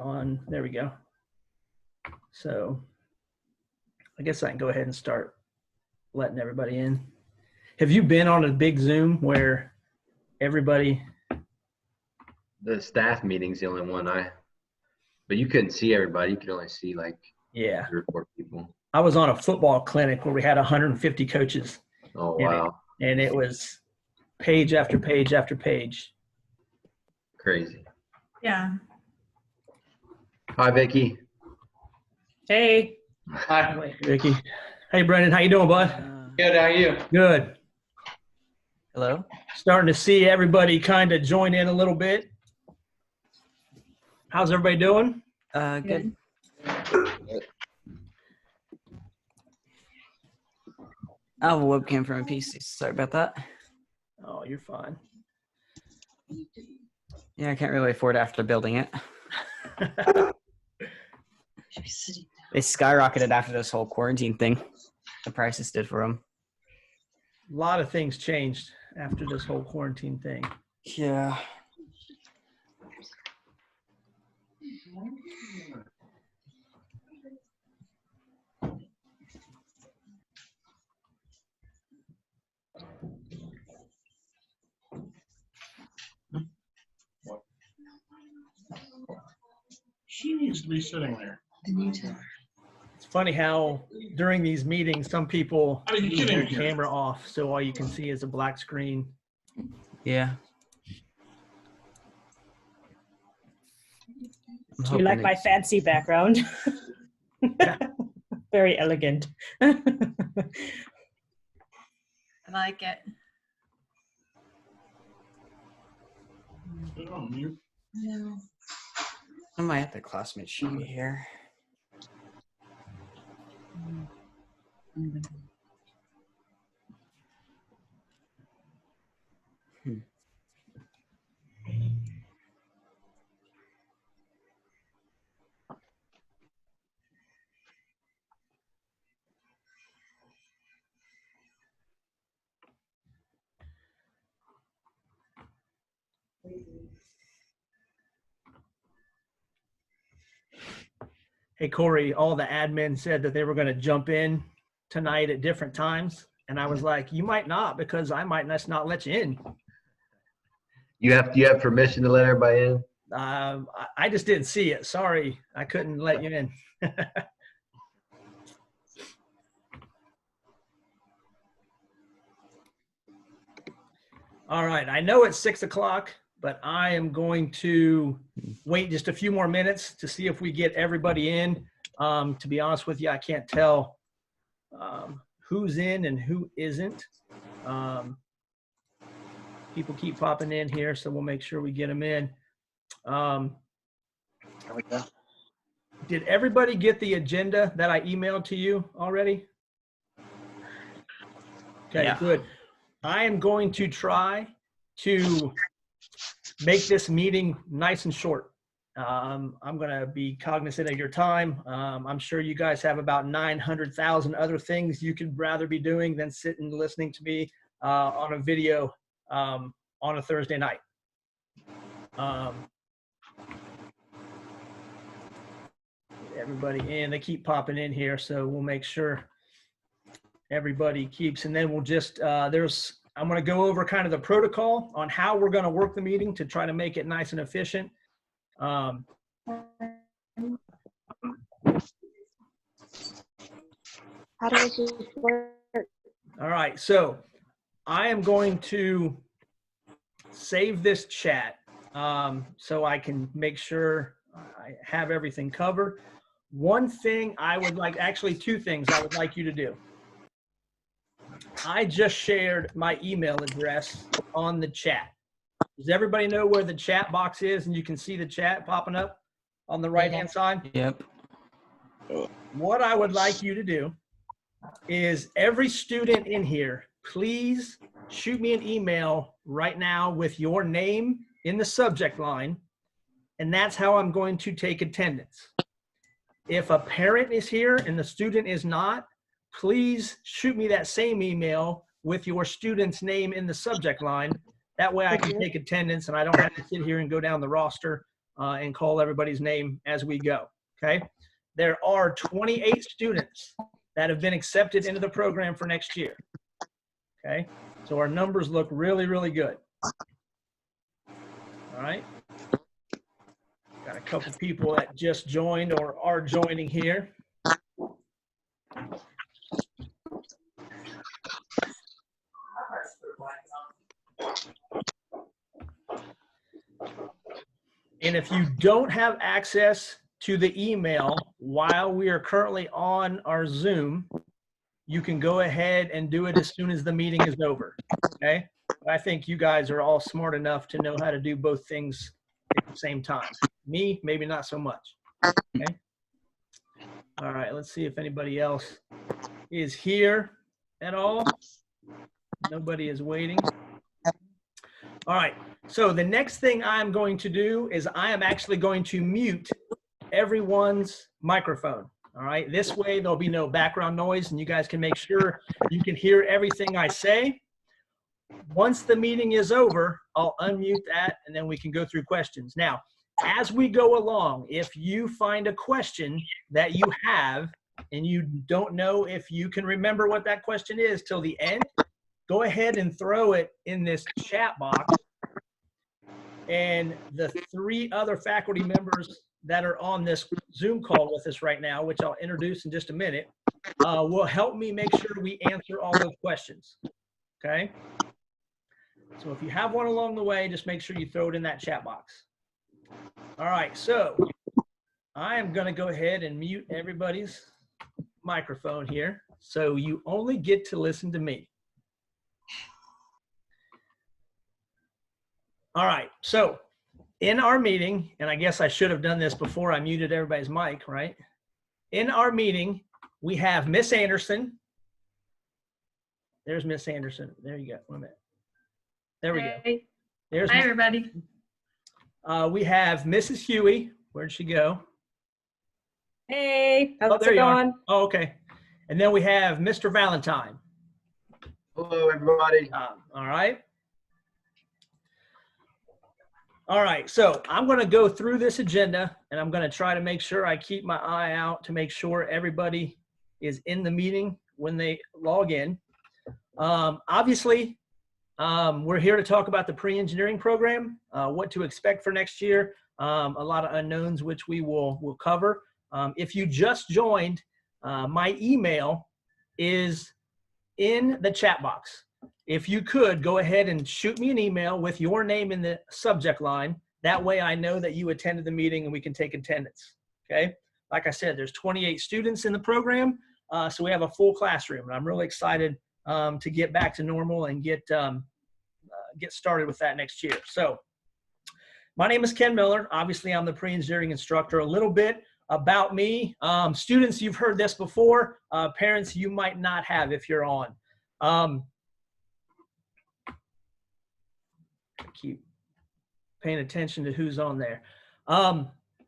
on. There we go. So I guess I can go ahead and start letting everybody in. Have you been on a big Zoom where everybody? The staff meeting's the only one but you couldn't see everybody. You could only see like 3 or 4 people. I was on a football clinic where we had 150 coaches. Oh, wow. And it was page after page after page. Crazy. Yeah. Hi, Vicky. Hey. Hi, Vicky. Hey, Brendan. How you doing, bud? Good. How are you? Good. Hello. Starting to see everybody kind of join in a little bit. How's everybody doing? Good. I have a webcam for my PC. Sorry about that. Oh, you're fine. Yeah, I can't really afford it after building it. They skyrocketed after this whole quarantine thing. The prices did for them. A lot of things changed after this whole quarantine thing. Yeah. She needs to be sitting there. It's funny how during these meetings, some people Are you leave their kidding me? camera off, so all you can see is a black screen. Yeah. Do you like my fancy background? Very elegant. I like it. Put it on mute. No. Some of my other classmates should be here. Hey, Corey, all the admins said that they were going to jump in tonight at different times. And I was like, you might not, because I might just not let you in. You have permission to let everybody in? I just didn't see it. Sorry, I couldn't let you in. All right, I know it's 6 o'clock, but I am going to wait just a few more minutes to see if we get everybody in. To be honest with you, I can't tell who's in and who isn't. People keep popping in here, so we'll make sure we get them in. Did everybody get the agenda that I emailed to you already? Okay, Yeah. Good. I am going to try to make this meeting nice and short. I'm going to be cognizant of your time. I'm sure you guys have about 900,000 other things you could rather be doing than sitting listening to me on a video on a Thursday night. Everybody in, they keep popping in here, so we'll make sure everybody keeps, and then we'll just, I'm going to go over kind of the protocol on how we're going to work the meeting to try to make it nice and efficient. How does this work? All right, so I am going to save this chat so I can make sure I have everything covered. One thing I would like, actually 2 things I would like you to do. I just shared my email address on the chat. Does everybody know where the chat box is and you can see the chat popping up on the right-hand side? Yep. What I would like you to do is every student in here, please shoot me an email right now with your name in the subject line, and that's how I'm going to take attendance. If a parent is here and the student is not, please shoot me that same email with your student's name in the subject line. That way I can take attendance and I don't have to sit here and go down the roster and call everybody's name as we go, okay? There are 28 students that have been accepted into the program for next year, okay? So our numbers look really, really good. All right. Got a couple people that just joined or are joining here. And if you don't have access to the email while we are currently on our Zoom, you can go ahead and do it as soon as the meeting is over, okay? I think you guys are all smart enough to know how to do both things at the same time. Me, maybe not so much, okay? All right, let's see if anybody else is here at all. Nobody is waiting. All right, so the next thing I'm going to do is I am actually going to mute everyone's microphone. All right, this way there'll be no background noise and you guys can make sure you can hear everything I say. Once the meeting is over, I'll unmute that and then we can go through questions. Now, as we go along, if you find a question that you have and you don't know if you can remember what that question is till the end, go ahead and throw it in this chat box. And the 3 other faculty members that are on this Zoom call with us right now, which I'll introduce in just a minute, will help me make sure we answer all those questions, okay? So if you have one along the way, just make sure you throw it in that chat box. All right, so I am gonna go ahead and mute everybody's microphone here, so you only get to listen to me. All right, so in our meeting, and I guess I should have done this before I muted everybody's mic, right? In our meeting, we have Miss Anderson. There's Miss Anderson. There you go. 1 minute. There we go. There's Hi, everybody. we have Mrs. Huey. Where'd she go? Hey, how's there it you are. going? Oh, okay. And then we have Mr. Valentine. Hello, everybody. All right. All right, so I'm going to go through this agenda and I'm going to try to make sure I keep my eye out to make sure everybody is in the meeting when they log in. Obviously, we're here to talk about the pre-engineering program, what to expect for next year, a lot of unknowns which we will cover. If you just joined, my email is in the chat box. If you could, go ahead and shoot me an email with your name in the subject line. That way I know that you attended the meeting and we can take attendance, okay? Like I said, there's 28 students in the program, so we have a full classroom. And I'm really excited to get back to normal and get started with that next year. So my name is Ken Miller. Obviously, I'm the pre-engineering instructor. A little bit about me. Students, you've heard this before. Parents, you might not have if you're on. Keep paying attention to who's on there. I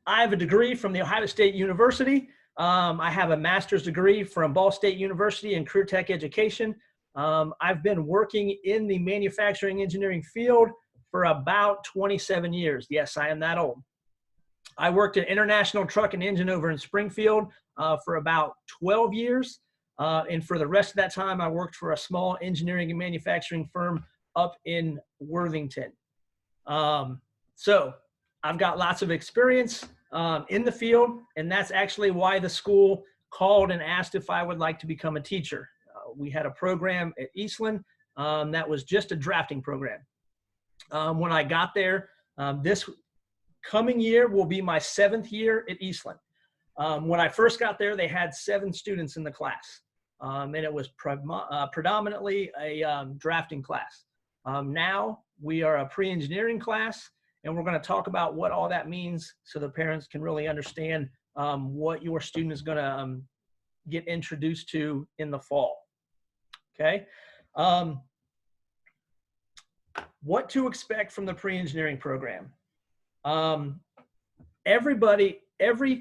have a degree from the Ohio State University. I have a master's degree from Ball State University in career tech education. I've been working in the manufacturing engineering field for about 27 years. Yes, I am that old. I worked at International Truck and Engine over in Springfield for about 12 years. And for the rest of that time, I worked for a small engineering and manufacturing firm up in Worthington. So I've got lots of experience in the field, and that's actually why the school called and asked if I would like to become a teacher. We had a program at Eastland that was just a drafting program. When I got there, this coming year will be my 7th year at Eastland. When I first got there, they had 7 students in the class, and it was predominantly a drafting class. Now we are a pre-engineering class, and we're going to talk about what all that means so the parents can really understand what your student is going to get introduced to in the fall. Okay. What to expect from the pre-engineering program. Every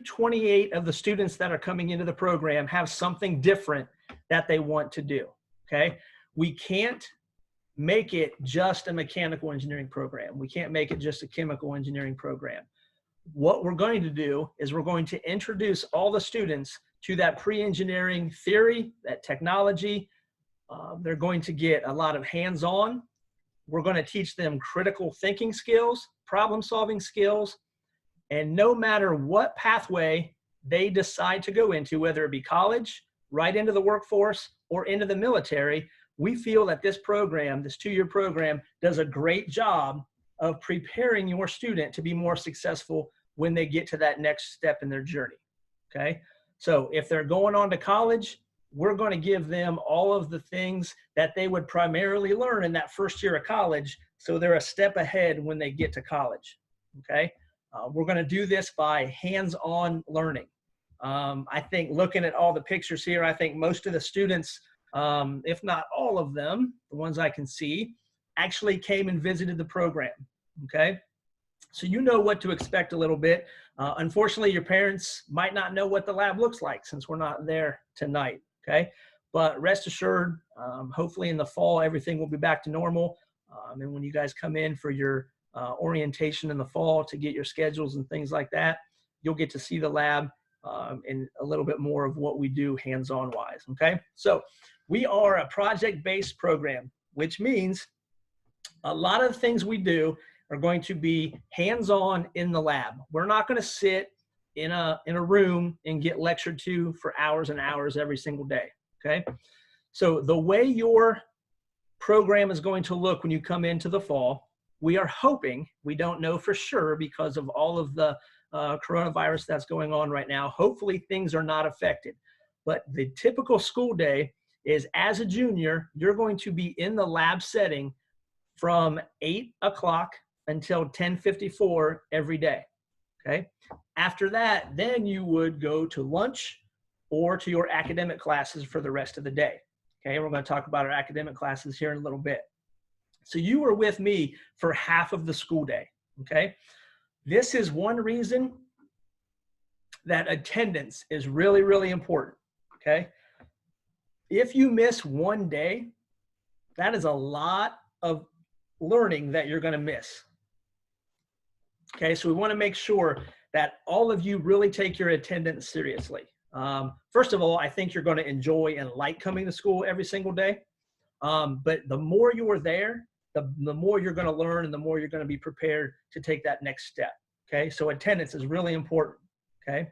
28 of the students that are coming into the program have something different that they want to do. Okay. We can't make it just a mechanical engineering program. We can't make it just a chemical engineering program. what we're going to do is we're going to introduce all the students to that pre-engineering theory, that technology. They're going to get a lot of hands-on. We're going to teach them critical thinking skills, problem-solving skills, and no matter what pathway they decide to go into, whether it be college, right into the workforce, or into the military, we feel that this program, this 2-year program, does a great job of preparing your student to be more successful when they get to that next step in their journey, okay? So if they're going on to college, we're going to give them all of the things that they would primarily learn in that first year of college, so they're a step ahead when they get to college, okay? We're going to do this by hands-on learning. I think looking at all the pictures here, I think most of the students, if not all of them, the ones I can see, actually came and visited the program, okay? So you know what to expect a little bit. Unfortunately, your parents might not know what the lab looks like since we're not there tonight, okay? But rest assured, hopefully in the fall, everything will be back to normal. And when you guys come in for your orientation in the fall to get your schedules and things like that, you'll get to see the lab and a little bit more of what we do hands-on wise, okay? So we are a project-based program, which means a lot of the things we do are going to be hands-on in the lab. We're not going to sit in a room and get lectured to for hours and hours every single day, okay? So the way your program is going to look when you come into the fall, we are hoping, we don't know for sure because of all of the coronavirus that's going on right now, hopefully things are not affected. But the typical school day is, as a junior, you're going to be in the lab setting from 8 o'clock until 10:54 every day, okay? After that, then you would go to lunch or to your academic classes for the rest of the day, okay? We're going to talk about our academic classes here in a little bit. So you were with me for half of the school day, okay? This is one reason that attendance is really, really important, okay? If you miss one day, that is a lot of learning that you're going to miss. Okay, so we want to make sure that all of you really take your attendance seriously. First of all, I think you're going to enjoy and like coming to school every single day. But the more you are there, the more you're going to learn and the more you're going to be prepared to take that next step. Okay, so attendance is really important. Okay,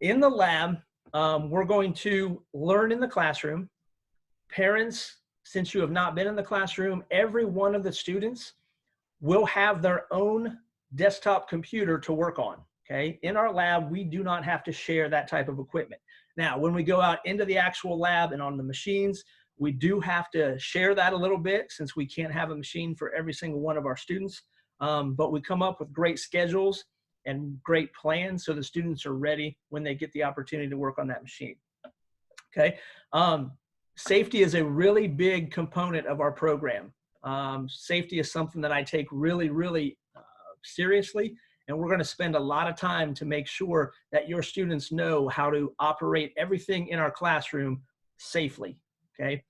in the lab, we're going to learn in the classroom. Parents, since you have not been in the classroom, every one of the students will have their own desktop computer to work on, okay? In our lab, we do not have to share that type of equipment. Now, when we go out into the actual lab and on the machines, we do have to share that a little bit since we can't have a machine for every single one of our students. But we come up with great schedules and great plans so the students are ready when they get the opportunity to work on that machine, okay? Safety is a really big component of our program. Safety is something that I take really, really seriously, and we're going to spend a lot of time to make sure that your students know how to operate everything in our classroom safely, okay?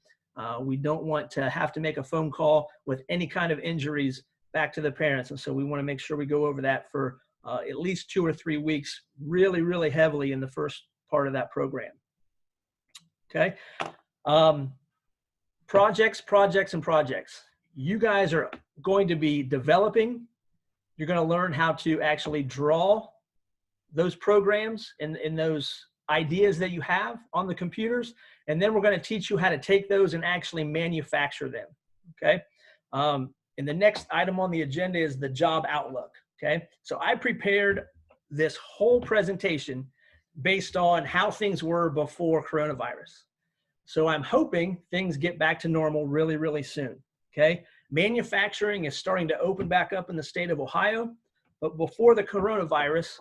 We don't want to have to make a phone call with any kind of injuries back to the parents, and so we want to make sure we go over that for at least 2 or 3 weeks really, really heavily in the first part of that program, okay? Projects, and projects. You guys are going to be developing. You're going to learn how to actually draw those programs and those ideas that you have on the computers. And then we're going to teach you how to take those and actually manufacture them, okay? And the next item on the agenda is the job outlook, okay? So I prepared this whole presentation based on how things were before coronavirus. So I'm hoping things get back to normal really, really soon, okay? Manufacturing is starting to open back up in the state of Ohio, but before the coronavirus,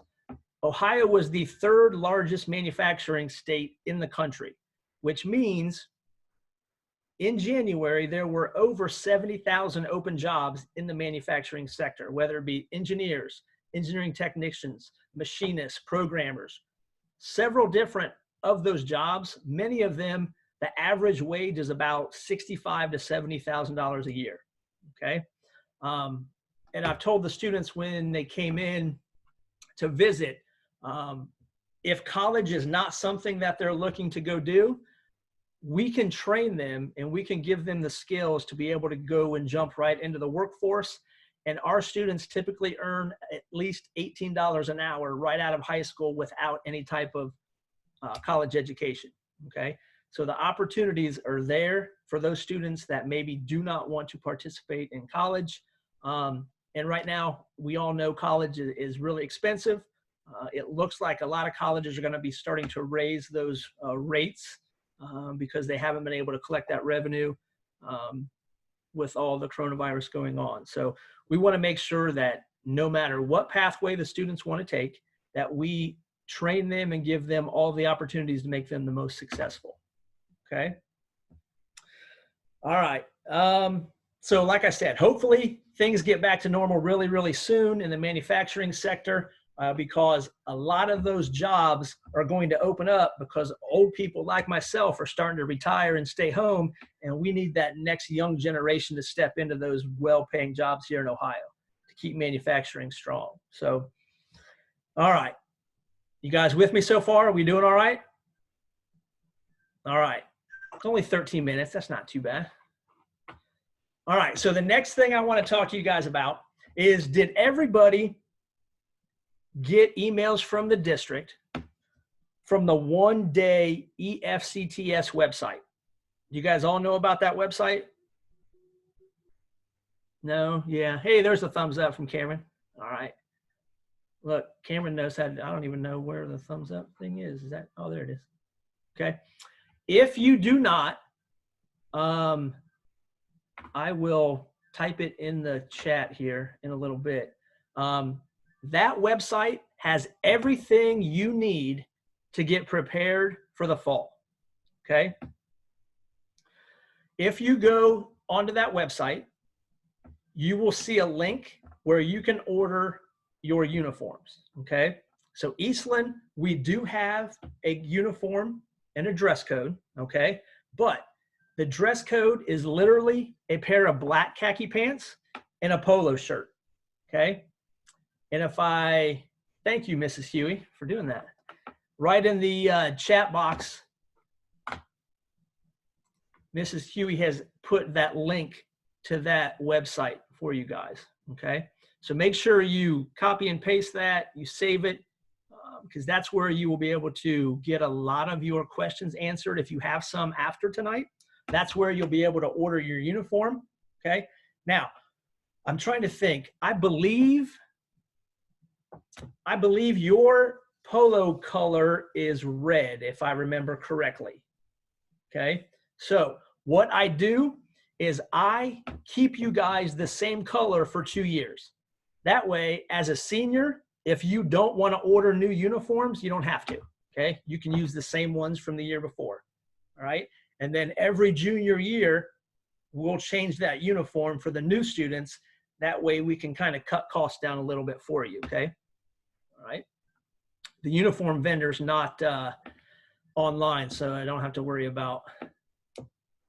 Ohio was the 3rd largest manufacturing state in the country, which means in January, there were over 70,000 open jobs in the manufacturing sector, whether it be engineers, engineering technicians, machinists, programmers, several different of those jobs, many of them, the average wage is about $65,000 to $70,000 a year, okay? And I've told the students when they came in to visit. If college is not something that they're looking to go do, we can train them and we can give them the skills to be able to go and jump right into the workforce. And our students typically earn at least $18 an hour right out of high school without any type of college education, okay? So the opportunities are there for those students that maybe do not want to participate in college. And right now, we all know college is really expensive. It looks like a lot of colleges are going to be starting to raise those rates because they haven't been able to collect that revenue with all the coronavirus going on. So we want to make sure that no matter what pathway the students want to take, that we train them and give them all the opportunities to make them the most successful. Okay. All right. So like I said, hopefully things get back to normal really, really soon in the manufacturing sector because a lot of those jobs are going to open up because old people like myself are starting to retire and stay home. And we need that next young generation to step into those well-paying jobs here in Ohio to keep manufacturing strong. So, all right. You guys with me so far? Are we doing all right? All right. It's only 13 minutes. That's not too bad. All right. So the next thing I want to talk to you guys about is, did everybody get emails from the district from the one-day EFCTS website? You guys all know about that website? No? Yeah. Hey, there's a thumbs up from Cameron. All right. Look, Cameron knows how to, I don't even know where the thumbs up thing is. Is that, oh, there it is. Okay. If you do not, I will type it in the chat here in a little bit. That website has everything you need to get prepared for the fall. Okay. If you go onto that website, you will see a link where you can order your uniforms. Okay. So Eastland, we do have a uniform and a dress code. Okay. But the dress code is literally a pair of black khaki pants and a polo shirt. Okay. And if thank you, Mrs. Huey, for doing that. Right in the chat box, Mrs. Huey has put that link to that website for you guys. Okay. So make sure you copy and paste that, you save it, because that's where you will be able to get a lot of your questions answered. If you have some after tonight, that's where you'll be able to order your uniform. Okay. Now, I'm trying to think. I believe your polo color is red, if I remember correctly. Okay. So what I do is I keep you guys the same color for 2 years. That way, as a senior, if you don't want to order new uniforms, you don't have to. Okay. You can use the same ones from the year before. All right. And then every junior year, we'll change that uniform for the new students. That way we can kind of cut costs down a little bit for you. Okay. All right. The uniform vendor's not online, so I don't have to worry about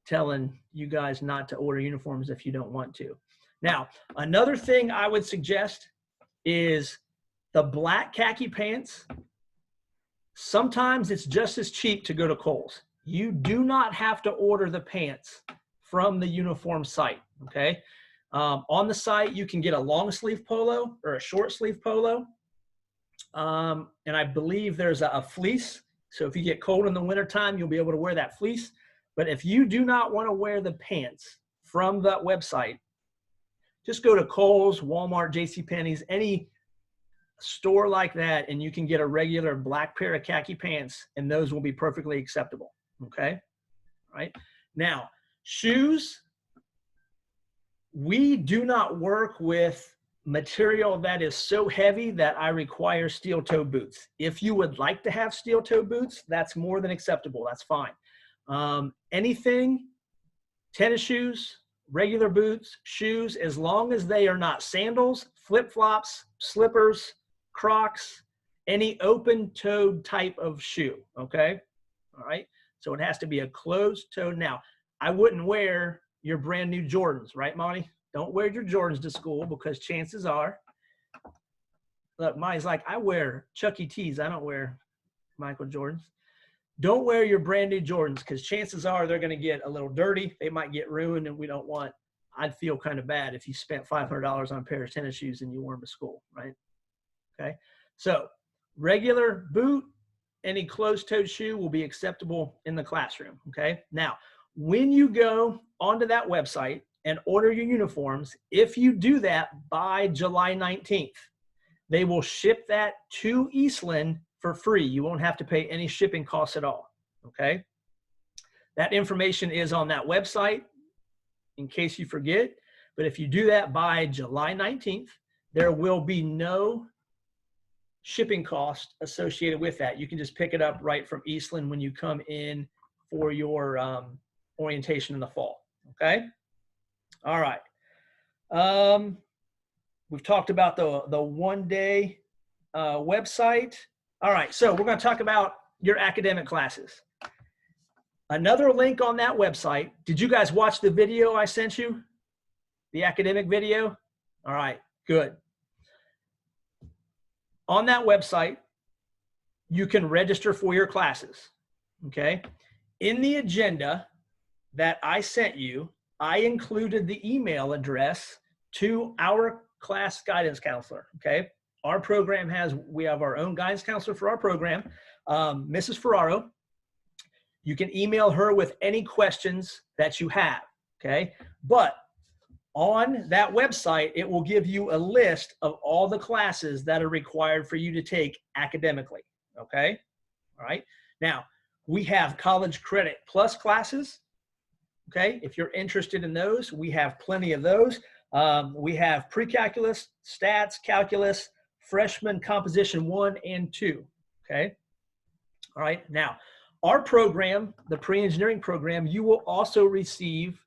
telling you guys not to order uniforms if you don't want to. Now, another thing I would suggest is the black khaki pants. Sometimes it's just as cheap to go to Kohl's. You do not have to order the pants from the uniform site, okay? On the site, you can get a long sleeve polo or a short sleeve polo. And I believe there's a fleece. So if you get cold in the wintertime, you'll be able to wear that fleece. But if you do not want to wear the pants from that website, just go to Kohl's, Walmart, JCPenney's, any store like that, and you can get a regular black pair of khaki pants, and those will be perfectly acceptable. Okay. All right. Now, shoes, we do not work with material that is so heavy that I require steel toe boots. If you would like to have steel toe boots, that's more than acceptable. That's fine. Anything, tennis shoes, regular boots, shoes, as long as they are not sandals, flip-flops, slippers, Crocs, any open-toed type of shoe, okay? All right? So it has to be a closed-toed. Now, I wouldn't wear your brand new Jordans, right, Monty? Don't wear your Jordans to school because chances are look, Maya's like, I wear Chuck E. Cheese. I don't wear Michael Jordans. Don't wear your brand new Jordans because chances are they're going to get a little dirty. They might get ruined, and we don't want, I'd feel kind of bad if you spent $500 on a pair of tennis shoes and you wore them to school, right? Okay. So regular boot, any closed-toed shoe will be acceptable in the classroom, okay? Now, when you go onto that website and order your uniforms, if you do that by July 19th, they will ship that to Eastland for free. You won't have to pay any shipping costs at all, okay? That information is on that website in case you forget, but if you do that by July 19th, there will be no shipping cost associated with that. You can just pick it up right from Eastland when you come in for your orientation in the fall, okay? All right. We've talked about the one-day website. All right, so we're going to talk about your academic classes. Another link on that website. Did you guys watch the video I sent you? The academic video? All right, good. On that website, you can register for your classes, okay? In the agenda that I sent you, I included the email address to our class guidance counselor, okay? Our program we have our own guidance counselor for our program, Mrs. Ferraro. You can email her with any questions that you have, okay? But on that website, it will give you a list of all the classes that are required for you to take academically, okay? All right. Now, we have college credit plus classes, okay? If you're interested in those, we have plenty of those. We have pre-calculus, stats, calculus, freshman composition 1 and 2, okay? All right. Now, our program, the pre-engineering program, you will also receive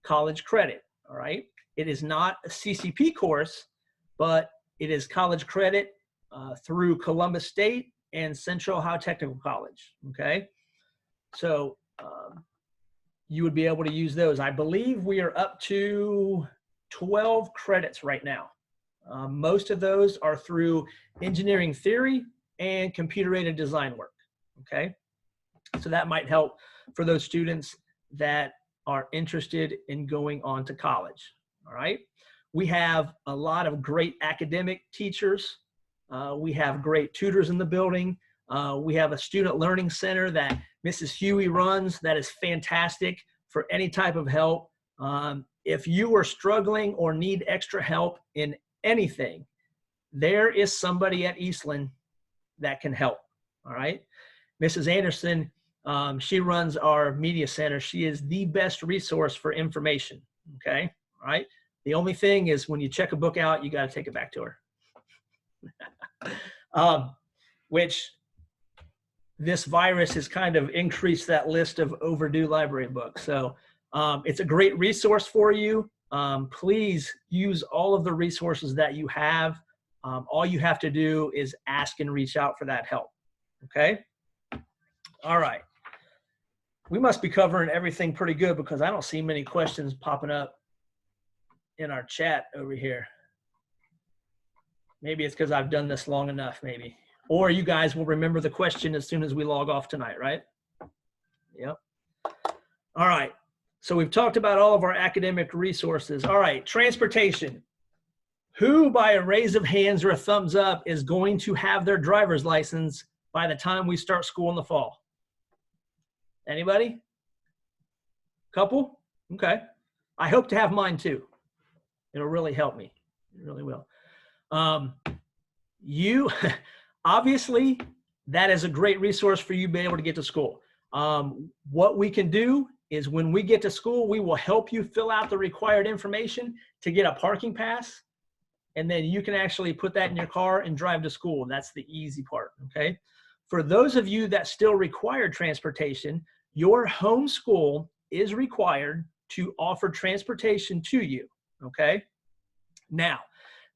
college credit. All right. It is not a CCP course, but it is college credit through Columbus State and Central Ohio Technical College. Okay. So you would be able to use those. I believe we are up to 12 credits right now. Most of those are through engineering theory and computer-aided design work. Okay. So that might help for those students that are interested in going on to college, all right? We have a lot of great academic teachers. We have great tutors in the building. We have a student learning center that Mrs. Huey runs that is fantastic for any type of help. If you are struggling or need extra help in anything, there is somebody at Eastland that can help, all right? Mrs. Anderson, she runs our media center. She is the best resource for information, okay? All right? The only thing is when you check a book out, you got to take it back to her. Which this virus has kind of increased that list of overdue library books. So it's a great resource for you. Please use all of the resources that you have. All you have to do is ask and reach out for that help, okay? All right. We must be covering everything pretty good because I don't see many questions popping up in our chat over here. Maybe it's because I've done this long enough, maybe. Or you guys will remember the question as soon as we log off tonight, right? Yep. All right. So we've talked about all of our academic resources. All right. Transportation. Who, by a raise of hands or a thumbs up, is going to have their driver's license by the time we start school in the fall? Anybody? Couple? Okay. I hope to have mine too. It'll really help me. It really will. You, obviously, that is a great resource for you to be able to get to school. What we can do is when we get to school, we will help you fill out the required information to get a parking pass. And then you can actually put that in your car and drive to school. That's the easy part, okay? For those of you that still require transportation, your home school is required to offer transportation to you, okay? Now,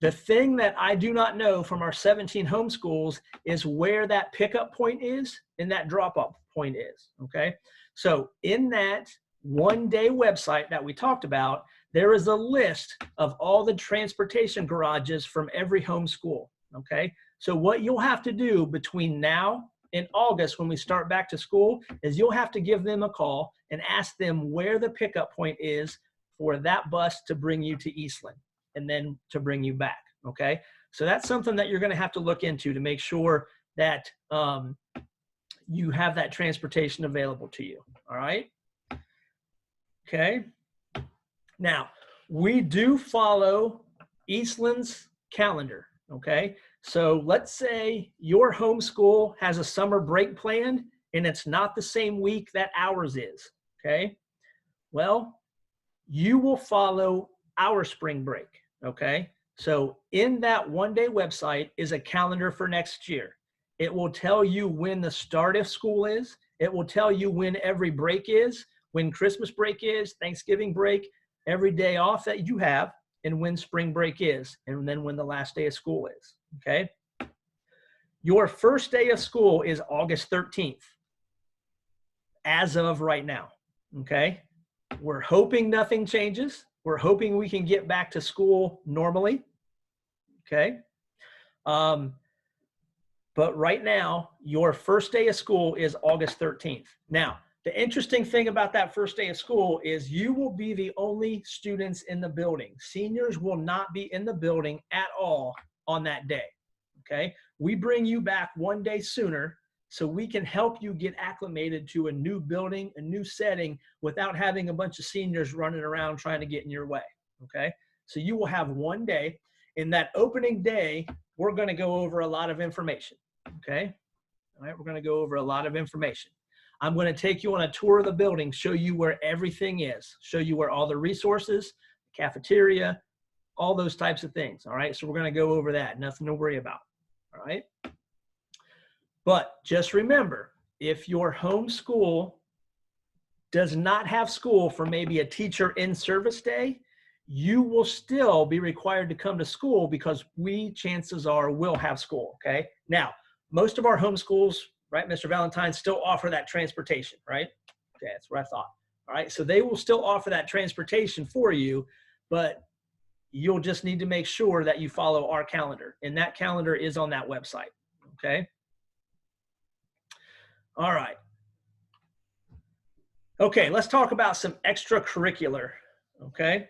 the thing that I do not know from our 17 homeschools is where that pickup point is and that drop-off point is, okay? So in that one-day website that we talked about, there is a list of all the transportation garages from every homeschool, okay? So what you'll have to do between now and August when we start back to school is you'll have to give them a call and ask them where the pickup point is for that bus to bring you to Eastland and then to bring you back, okay? So that's something that you're gonna have to look into to make sure that you have that transportation available to you, all right? Okay. Now, we do follow Eastland's calendar, okay? So let's say your homeschool has a summer break planned and it's not the same week that ours is, okay? Well, you will follow our spring break, okay? So in that one-day website is a calendar for next year. It will tell you when the start of school is. It will tell you when every break is, when Christmas break is, Thanksgiving break, every day off that you have, and when spring break is, and then when the last day of school is, okay? Your first day of school is August 13th, as of right now, okay? We're hoping nothing changes. We're hoping we can get back to school normally, okay? But right now, your first day of school is August 13th. Now, the interesting thing about that first day of school is you will be the only students in the building. Seniors will not be in the building at all on that day, okay? We bring you back one day sooner so we can help you get acclimated to a new building, a new setting, without having a bunch of seniors running around trying to get in your way, okay? So you will have one day. In that opening day, we're gonna go over a lot of information, okay? All right, we're gonna go over a lot of information. I'm gonna take you on a tour of the building, show you where everything is, show you where all the resources, cafeteria, all those types of things, all right? So we're gonna go over that, nothing to worry about, all right? But just remember, if your home school does not have school for maybe a teacher in service day, you will still be required to come to school because we, chances are, will have school, okay? Now, most of our home schools, right, Mr. Valentine, still offer that transportation, right? Okay, that's what I thought. All right, so they will still offer that transportation for you, but you'll just need to make sure that you follow our calendar, and that calendar is on that website, okay? All right. Okay, let's talk about some extracurricular, okay?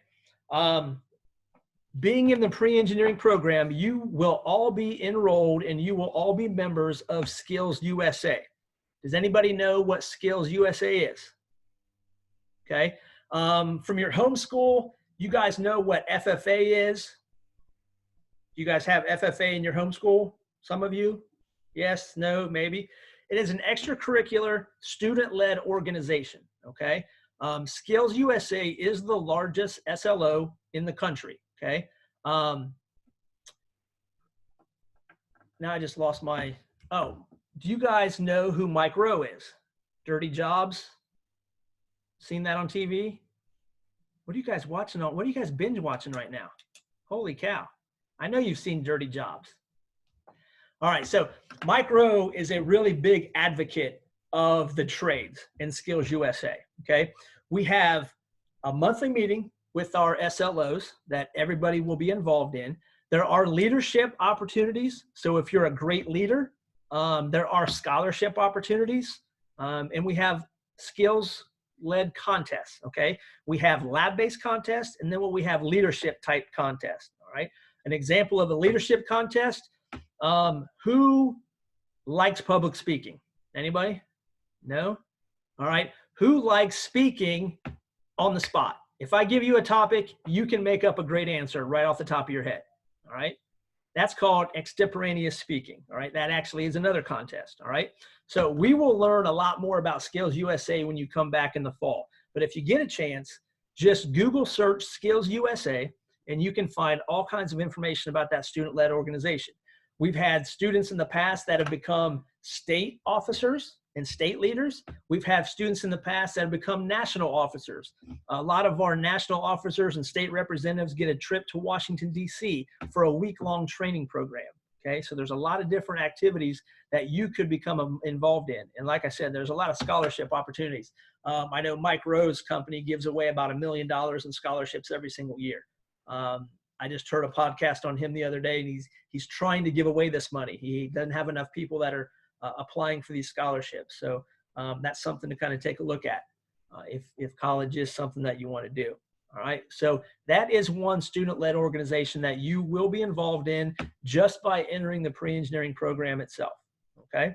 Being in the pre-engineering program, you will all be enrolled and you will all be members of Skillsusa. Does anybody know what Skillsusa is? Okay. From your home school, you guys know what FFA is? You guys have FFA in your home school? Some of you? Yes, no, maybe. It is an extracurricular student-led organization, okay? Skillsusa is the largest SLO in the country, okay? Now I just lost my, oh, do you guys know who Mike Rowe is? Dirty Jobs? Seen that on TV? What are you guys watching on, what are you guys binge watching right now? Holy cow. I know you've seen Dirty Jobs. All right, so Mike Rowe is a really big advocate of the trades in Skillsusa, okay? We have a monthly meeting with our SLOs that everybody will be involved in. There are leadership opportunities. So if you're a great leader, there are scholarship opportunities, and we have skills-led contests, okay? We have lab-based contests, and then we have leadership-type contests, all right? An example of a leadership contest, who likes public speaking? Anybody? No? All right. Who likes speaking on the spot? If I give you a topic, you can make up a great answer right off the top of your head. All right. That's called extemporaneous speaking. All right. That actually is another contest. All right. So we will learn a lot more about Skillsusa when you come back in the fall. But if you get a chance, just Google search Skillsusa and you can find all kinds of information about that student-led organization. We've had students in the past that have become state officers and state leaders. We've had students in the past that have become national officers. A lot of our national officers and state representatives get a trip to Washington, D.C. for a week-long training program. Okay, so there's a lot of different activities that you could become involved in. And like I said, there's a lot of scholarship opportunities. I know Mike Rowe's company gives away about $1 million in scholarships every single year. I just heard a podcast on him the other day, and he's trying to give away this money. He doesn't have enough people that are applying for these scholarships. So that's something to kind of take a look at if college is something that you want to do. All right. So that is one student-led organization that you will be involved in just by entering the pre-engineering program itself. Okay.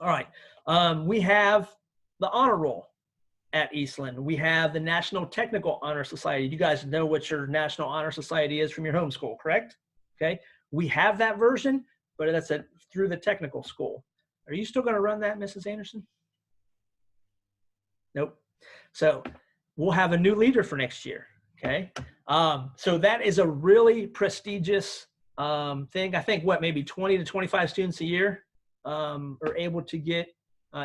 All right. We have the honor roll at Eastland. We have the National Technical Honor Society. You guys know what your National Honor Society is from your home school, correct? Okay. We have that version, but that's through the technical school. Are you still going to run that, Mrs. Anderson? Nope. So we'll have a new leader for next year. Okay. So that is a really prestigious thing. I think maybe 20 to 25 students a year are able to get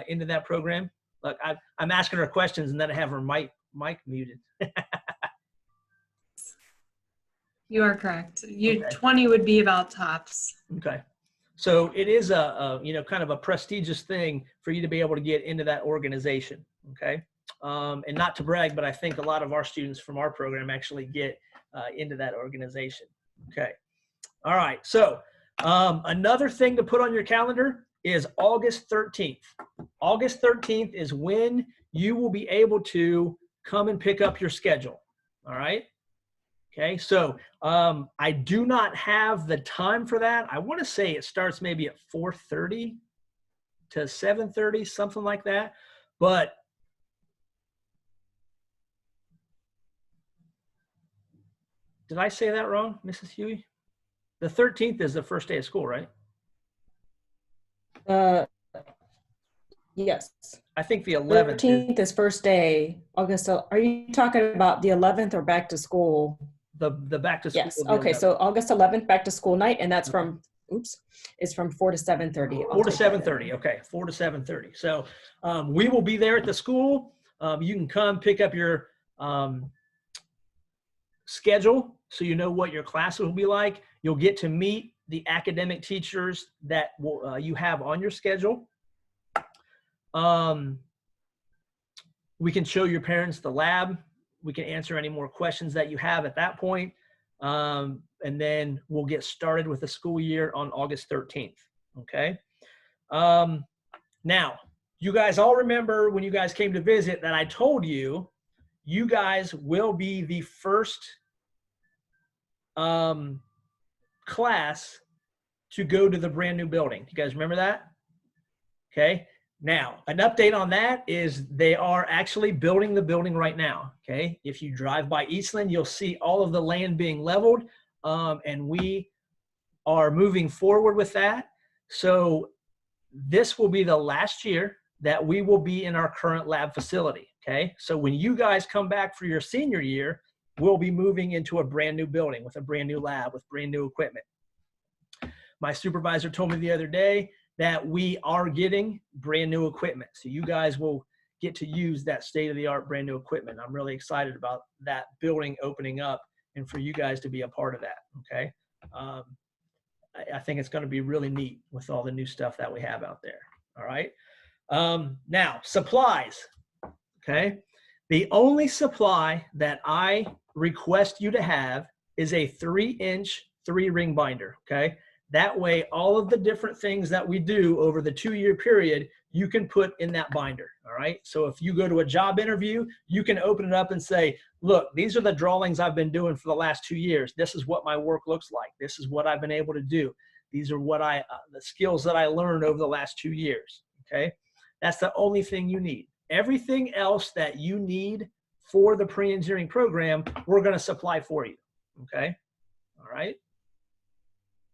into that program. Look, I'm asking her questions and then I have her mic muted. You are correct. Okay. 20 would be about tops. Okay. So it is a kind of a prestigious thing for you to be able to get into that organization. Okay. And not to brag, but I think a lot of our students from our program actually get into that organization. Okay. All right. So another thing to put on your calendar is August 13th. August 13th is when you will be able to come and pick up your schedule. All right. Okay. So I do not have the time for that. I want to say it starts maybe at 4:30 to 7:30, something like that. But did I say that wrong, Mrs. Huey? The 13th is the first day of school, right? Yes. I think the 11th 13th is first day. August. Are you talking about the 11th or back to school? the back to school. Yes. Okay. So August 11th, back to school night, and that's from, it's from 4 to 7:30. 4 to 7:30. Okay. 4 to 7:30. So we will be there at the school. You can come pick up your schedule so you know what your class will be like. You'll get to meet the academic teachers that you have on your schedule. We can show your parents the lab. We can answer any more questions that you have at that point. And then we'll get started with the school year on August 13th. Okay. Now, you guys all remember when you guys came to visit that I told you, you guys will be the first class to go to the brand new building. You guys remember that? Okay. Now, an update on that is they are actually building the building right now. Okay. If you drive by Eastland, you'll see all of the land being leveled, and we are moving forward with that. So this will be the last year that we will be in our current lab facility. Okay. So when you guys come back for your senior year, we'll be moving into a brand new building with a brand new lab with brand new equipment. My supervisor told me the other day that we are getting brand new equipment. So you guys will get to use that state-of-the-art brand new equipment. I'm really excited about that building opening up and for you guys to be a part of that, okay? I think it's gonna be really neat with all the new stuff that we have out there, all right? Now, supplies, okay? The only supply that I request you to have is a 3-inch 3-ring binder, okay? That way, all of the different things that we do over the 2-year period, you can put in that binder, all right? So if you go to a job interview, you can open it up and say, look, these are the drawings I've been doing for the last 2 years. This is what my work looks like. This is what I've been able to do. These are what the skills that I learned over the last 2 years, okay? That's the only thing you need. Everything else that you need for the pre-engineering program, we're gonna supply for you, okay? All right?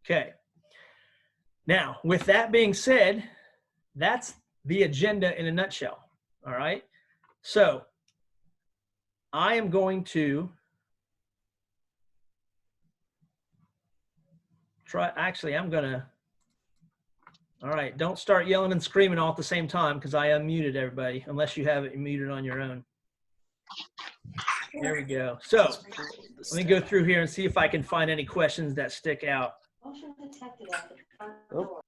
Okay. Now, with that being said, that's the agenda in a nutshell, all right? So I am going to try, actually, I'm gonna, all right, don't start yelling and screaming all at the same time because I unmuted everybody, unless you have it muted on your own. There we go. So let me go through here and see if I can find any questions that stick out. Motion detected at the front door.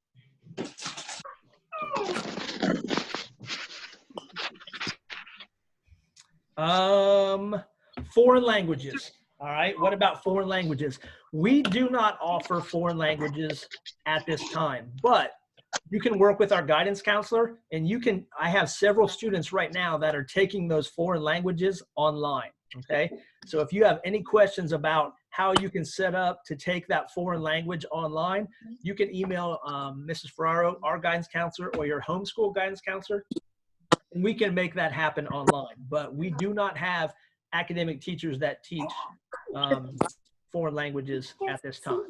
Foreign languages. All right. What about foreign languages? We do not offer foreign languages at this time, but you can work with our guidance counselor, and I have several students right now that are taking those foreign languages online. Okay. So if you have any questions about how you can set up to take that foreign language online, you can email Mrs. Ferraro, our guidance counselor, or your homeschool guidance counselor, and we can make that happen online. But we do not have academic teachers that teach foreign languages at this time.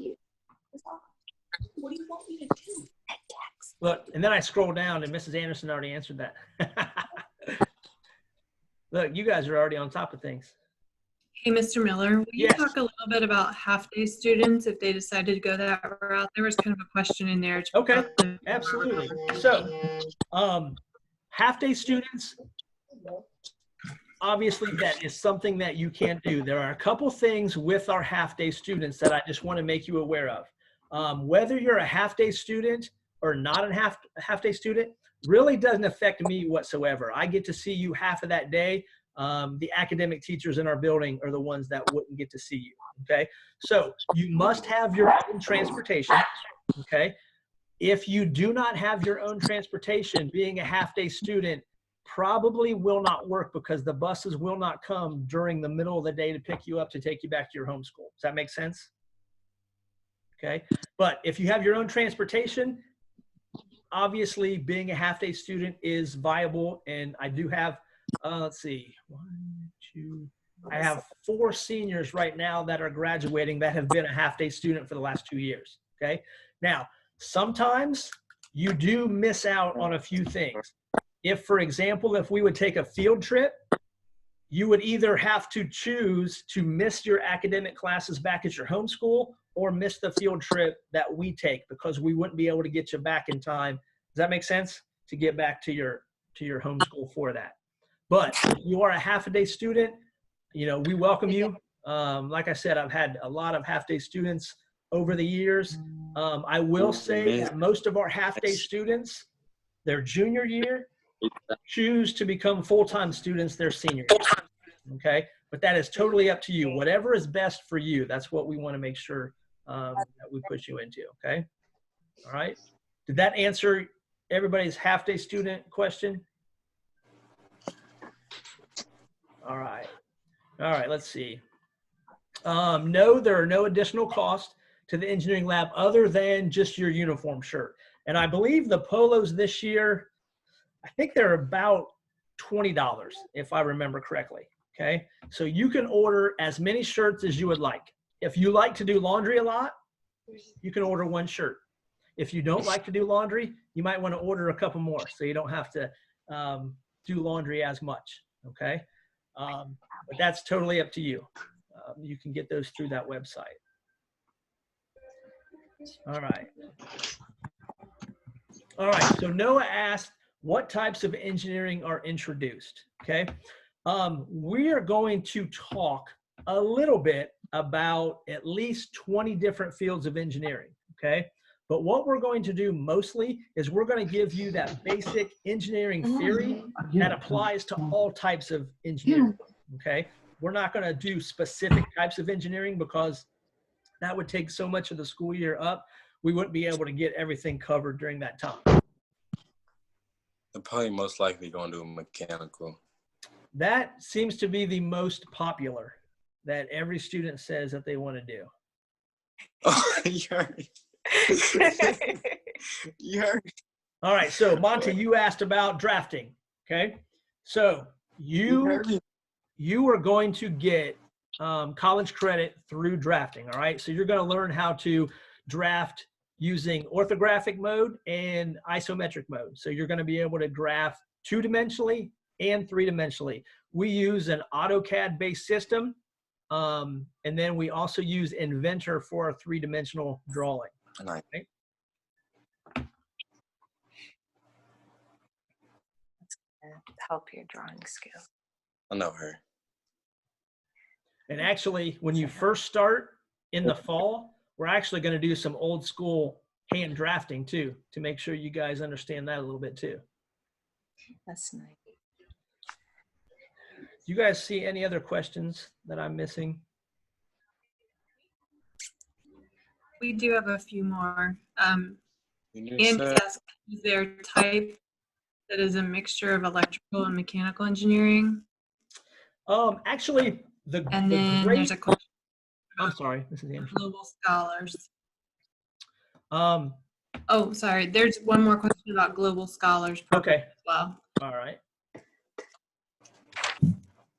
What do you want me to do? Look, and then I scroll down and Mrs. Anderson already answered that. Look, you guys are already on top of things. Hey, Mr. Miller, will you Yes. talk a little bit about half-day students if they decided to go that route? There was kind of a question in there. Okay, absolutely. So, half-day students, obviously that is something that you can't do. There are a couple things with our half-day students that I just want to make you aware of. Whether you're a half-day student or not a half-day student really doesn't affect me whatsoever. I get to see you half of that day. The academic teachers in our building are the ones that wouldn't get to see you, okay? So you must have your own transportation, okay? If you do not have your own transportation, being a half-day student probably will not work because the buses will not come during the middle of the day to pick you up to take you back to your home school. Does that make sense? Okay, but if you have your own transportation, obviously being a half-day student is viable, and I do have let's see, I have 4 seniors right now that are graduating that have been a half-day student for the last 2 years, okay? Now, sometimes you do miss out on a few things. If, for example, if we would take a field trip, you would either have to choose to miss your academic classes back at your home school or miss the field trip that we take because we wouldn't be able to get you back in time. Does that make sense? To get back to your home school for that. But if you are a half-a-day student, you know, we welcome you. Like I said, I've had a lot of half-day students over the years. I will say that most of our half-day students, their junior year, choose to become full-time students their senior year, okay? But that is totally up to you. Whatever is best for you, that's what we want to make sure that we put you into, okay? All right. Did that answer everybody's half-day student question? All right. All right, let's see. No, there are no additional costs to the engineering lab other than just your uniform shirt. And I believe the polos this year, I think they're about $20, if I remember correctly, okay? So you can order as many shirts as you would like. If you like to do laundry a lot, you can order 1 shirt. If you don't like to do laundry, you might want to order a couple more so you don't have to do laundry as much, okay? But that's totally up to you. You can get those through that website. All right. All right, so Noah asked, what types of engineering are introduced, okay? We are going to talk a little bit about at least 20 different fields of engineering, okay? But what we're going to do mostly is we're going to give you that basic engineering theory that applies to all types of engineering, okay? We're not going to do specific types of engineering because that would take so much of the school year up. We wouldn't be able to get everything covered during that time. They're probably most likely going to do mechanical. That seems to be the most popular that every student says that they want to do. Oh, you heard. You heard. All right, so Monty, you asked about drafting, okay? So you are going to get college credit through drafting, all right? So you're going to learn how to draft using orthographic mode and isometric mode. So you're going to be able to graph 2-dimensionally and 3-dimensionally. We use an AutoCAD-based system, and then we also use Inventor for our 3-dimensional drawing. Okay? Help your drawing skills. I know her. And actually, when you first start in the fall, we're actually going to do some old school hand drafting too, to make sure you guys understand that a little bit too. That's nice. Do you guys see any other questions that I'm missing? We do have a few more. You Andy said asks, is there a type that is a mixture of electrical and mechanical engineering? Actually, And the then great, there's a question I'm sorry, Mrs. Anderson. global scholars. Um, Oh, sorry. There's one more question about global scholars program okay. as well. All right.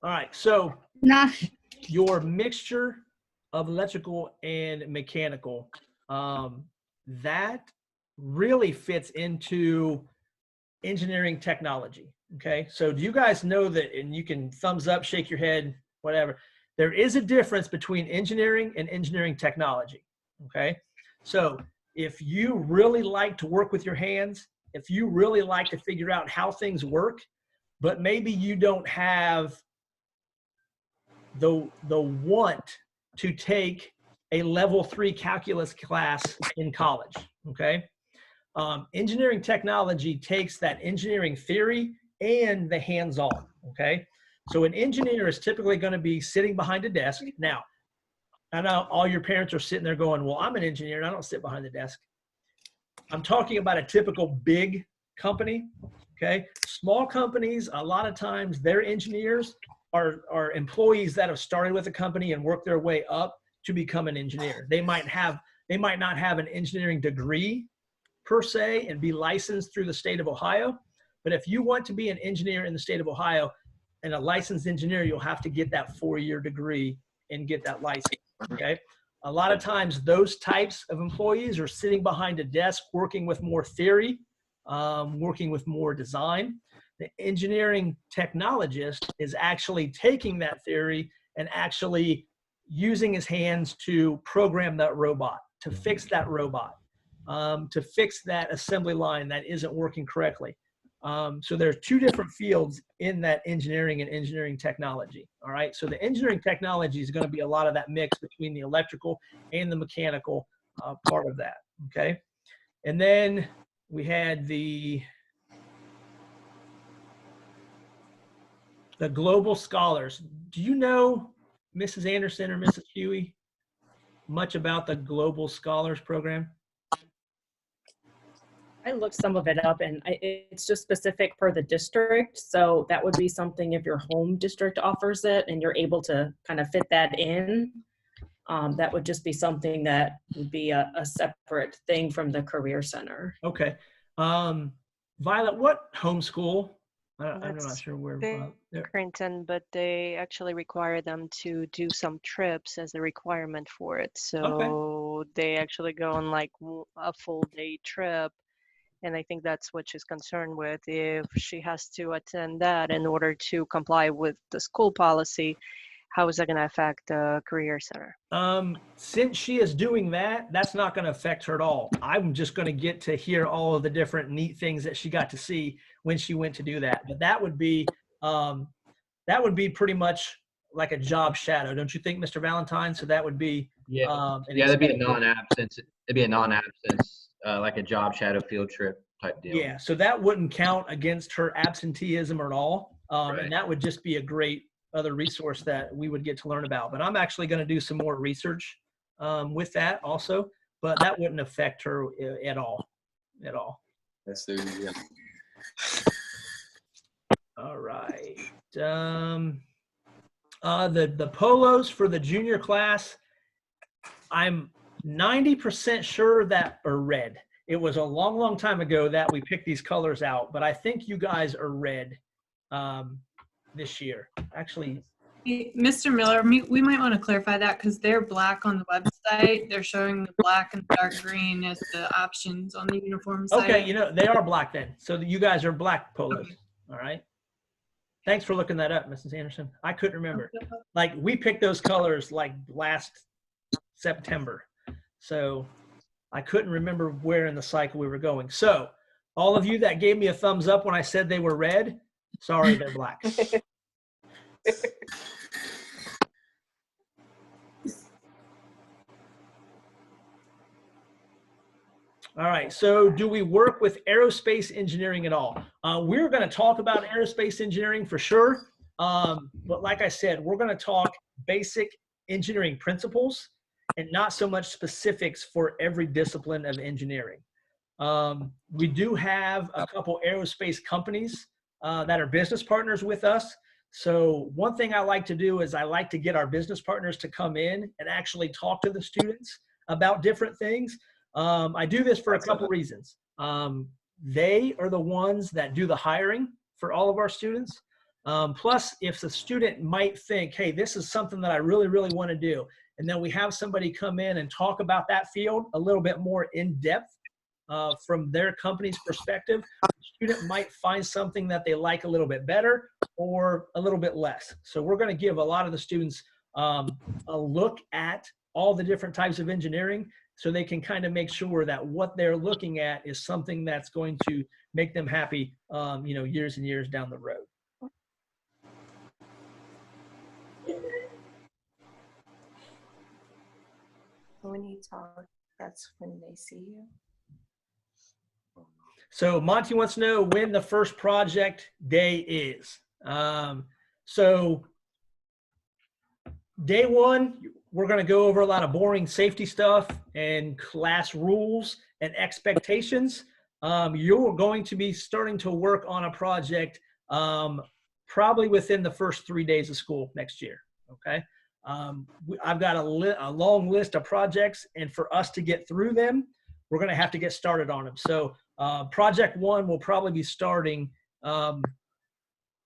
All right. So your mixture of electrical and mechanical, that really fits into engineering technology. Okay. So do you guys know that, and you can thumbs up, shake your head, whatever. There is a difference between engineering and engineering technology. Okay. So if you really like to work with your hands, if you really like to figure out how things work, but maybe you don't have the want to take a level 3 calculus class in college, okay? Engineering technology takes that engineering theory and the hands-on, okay? So an engineer is typically going to be sitting behind a desk. Now, I know all your parents are sitting there going, well, I'm an engineer and I don't sit behind the desk. I'm talking about a typical big company, okay? Small companies, a lot of times their engineers are employees that have started with a company and worked their way up to become an engineer. They might not have an engineering degree per se and be licensed through the state of Ohio. But if you want to be an engineer in the state of Ohio and a licensed engineer, you'll have to get that 4-year degree and get that license, okay? A lot of times those types of employees are sitting behind a desk working with more theory, working with more design. The engineering technologist is actually taking that theory and actually using his hands to program that robot, to fix that robot, to fix that assembly line that isn't working correctly. So there are two different fields in that engineering and engineering technology. All right. So the engineering technology is going to be a lot of that mix between the electrical and the mechanical part of that. Okay. And then we had the global scholars. Do you know, Mrs. Anderson or Mrs. Huey, much about the global scholars program? I looked some of it up, and it's just specific per the district. So that would be something if your home district offers it and you're able to kind of fit that in. That would just be something that would be a separate thing from the Career Center. Okay. Violet, what homeschool? I'm not sure where. Creighton, but they actually require them to do some trips as a requirement for it. So they actually go on like a full day trip. And I think that's what she's concerned with. If she has to attend that in order to comply with the school policy, how is that going to affect the Career Center? Since she is doing that, that's not going to affect her at all. I'm just going to get to hear all of the different neat things that she got to see when she went to do that. But that would be pretty much like a job shadow, don't you think, Mr. Valentine? So that would be that'd be a non-absence. It'd be a non-absence. Like a job shadow field trip type deal. Yeah, so that wouldn't count against her absenteeism at all. Right. And that would just be a great other resource that we would get to learn about. But I'm actually going to do some more research with that also. But that wouldn't affect her at all. At all. Yes, sir. Yeah. All right. The polos for the junior class, I'm 90% sure that are red. It was a long, long time ago that we picked these colors out, but I think you guys are red this year. Actually, Mr. Miller, we might want to clarify that because they're black on the website. They're showing the black and dark green as the options on the uniform site. Okay, they are black then. So you guys are black polos. Okay. All right. Thanks for looking that up, Mrs. Anderson. I couldn't remember. Like, we picked those colors like last September. So I couldn't remember where in the cycle we were going. So all of you that gave me a thumbs up when I said they were red, sorry, they're black. All right, so do we work with aerospace engineering at all? We're going to talk about aerospace engineering for sure. But like I said, we're going to talk basic engineering principles. and not so much specifics for every discipline of engineering. We do have a couple aerospace companies that are business partners with us. So one thing I like to do is I like to get our business partners to come in and actually talk to the students about different things. I do this for a couple reasons. They are the ones that do the hiring for all of our students. Plus, if the student might think, hey, this is something that I really, really want to do, and then we have somebody come in and talk about that field a little bit more in depth from their company's perspective, the student might find something that they like a little bit better or a little bit less. So we're going to give a lot of the students a look at all the different types of engineering so they can kind of make sure that what they're looking at is something that's going to make them happy, you know, years and years down the road. When you talk, that's when they see you. So Monty wants to know when the first project day is. So day one, we're going to go over a lot of boring safety stuff and class rules and expectations. You're going to be starting to work on a project probably within the first 3 days of school next year, okay? I've got a long list of projects, and for us to get through them, we're going to have to get started on them. So project one will probably be starting